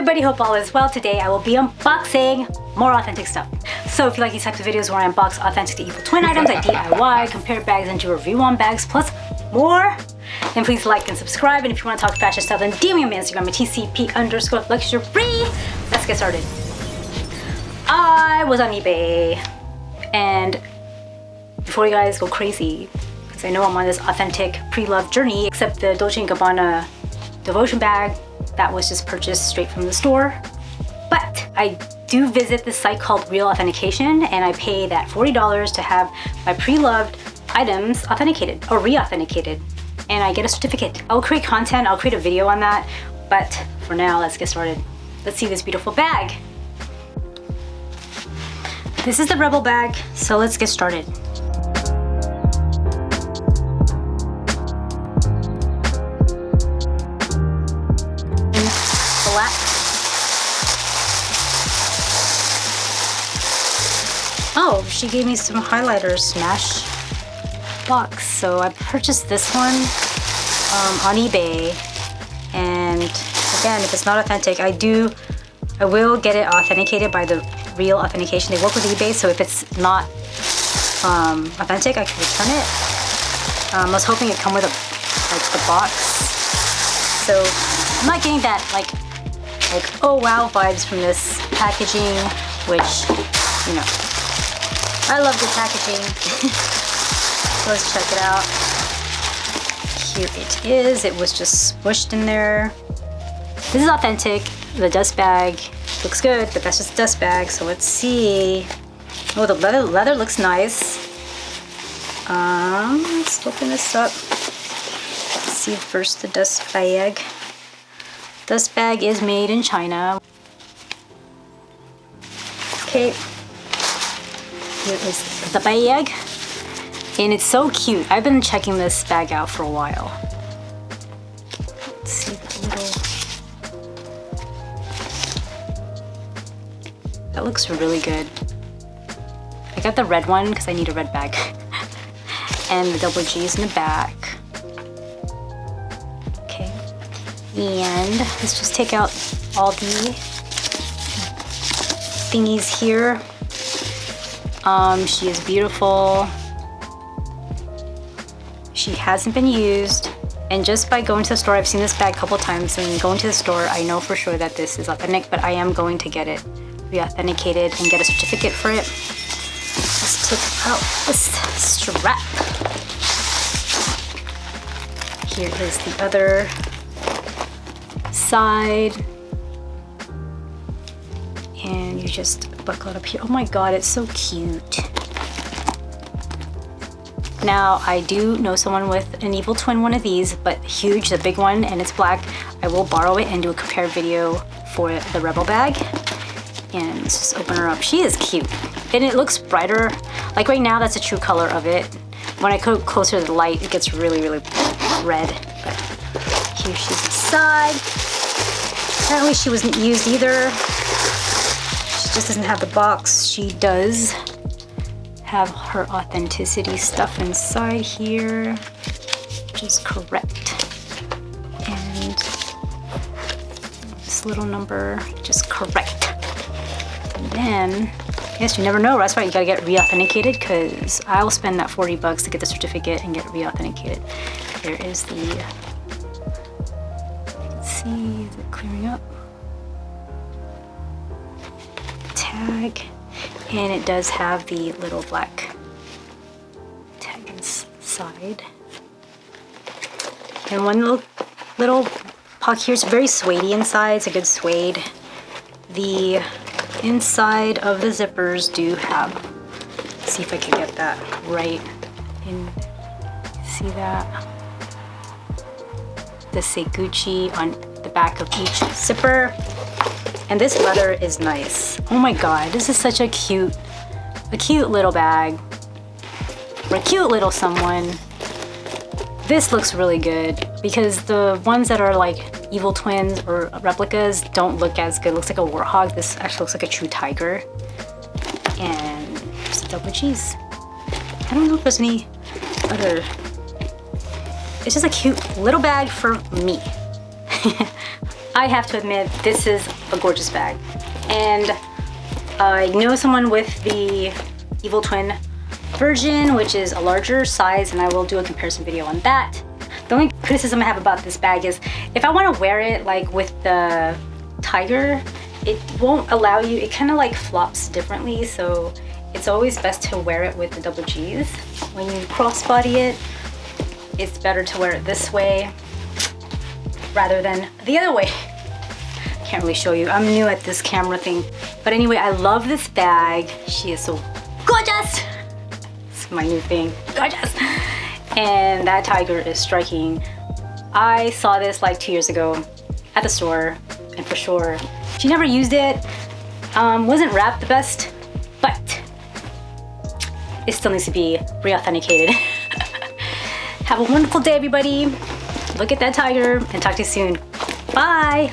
everybody, hope all is well. Today I will be unboxing more authentic stuff. So if you like these types of videos where I unbox authentic evil twin items, I DIY, compare bags and do a review on bags plus more, then please like and subscribe. And if you want to talk fashion stuff, then DM me on my Instagram at TCP_luxury. Let's get started. I was on eBay, and before you guys go crazy, because I know I'm on this authentic pre-loved journey, except the Dolce & Gabbana devotion bag that was just purchased straight from the store. But I do visit this site called re-authentication, and I pay that $40 to have my pre-loved items authenticated or re-authenticated, and I get a certificate. I'll create content, I'll create a video on that, but for now, let's get started. Let's see this beautiful bag. This is the Rebel bag, so let's get started. Black. Oh, she gave me some highlighters, Smash box. So I purchased this one on eBay, and again, if it's not authentic, I will get it authenticated by the Real Authentication. They work with eBay, so if it's not authentic, I can return it. I was hoping it'd come with the box. So I'm not getting that like oh wow vibes from this packaging, which, you know, I love good packaging. Let's check it out. Here it is. It was just smushed in there. This is authentic. The dust bag looks good, but that's just a dust bag. So let's see. Oh, the leather looks nice. Let's open this up. Let's see first the dust bag. Dust bag is made in China. Okay. Here is the bag. And it's so cute. I've been checking this bag out for a while. Let's see the little... That looks really good. I got the red one because I need a red bag. And the double G's in the back. Okay. And let's just take out all the thingies here. She is beautiful. She hasn't been used, and just by going to the store, I've seen this bag a couple times, and going to the store, I know for sure that this is authentic, but I am going to get it re-authenticated and get a certificate for it. Let's take out this strap. Here is the other side, and you just buckle it up here. Oh my god, it's so cute. Now, I do know someone with an evil twin one of these, but huge, the big one, and it's black. I will borrow it and do a compare video for the Rebel bag. And let's just open her up. She is cute. And it looks brighter. Like right now, that's a true color of it. When I go closer to the light, it gets really, really red. But here she's inside. Apparently she wasn't used either. She just doesn't have the box. She does have her authenticity stuff inside here, which is correct. And this little number, just correct. And then, yes, you never know. That's why you gotta get re-authenticated, because I'll spend that $40 to get the certificate and get re-authenticated. There is the, you can see, is it clearing up? Tag. And it does have the little black tag inside. And one little pocket here. It's very suedey inside. It's a good suede. The inside of the zippers do have, let's see if I can get that right in, see that? The say Gucci on the back of each zipper. And this leather is nice. Oh my god, this is such a cute little bag. For a cute little someone. This looks really good, because the ones that are like evil twins or replicas don't look as good. It looks like a warthog. This actually looks like a true tiger. And just double G's. I don't know if there's any other... It's just a cute little bag for me. I have to admit, this is a gorgeous bag. And I know someone with the Evil Twin version, which is a larger size, and I will do a comparison video on that. The only criticism I have about this bag is if I want to wear it like with the Tiger, it won't allow you, it kind of like flops differently, so it's always best to wear it with the double G's. When you crossbody it, it's better to wear it this way rather than the other way. Can't really show you, I'm new at this camera thing. But anyway, I love this bag. She is so gorgeous. It's my new thing, gorgeous. And that Tiger is striking. I saw this like 2 years ago at the store, and for sure, she never used it. Wasn't wrapped the best, but it still needs to be re-authenticated. Have a wonderful day, everybody. Look at that Tiger, and talk to you soon. Bye.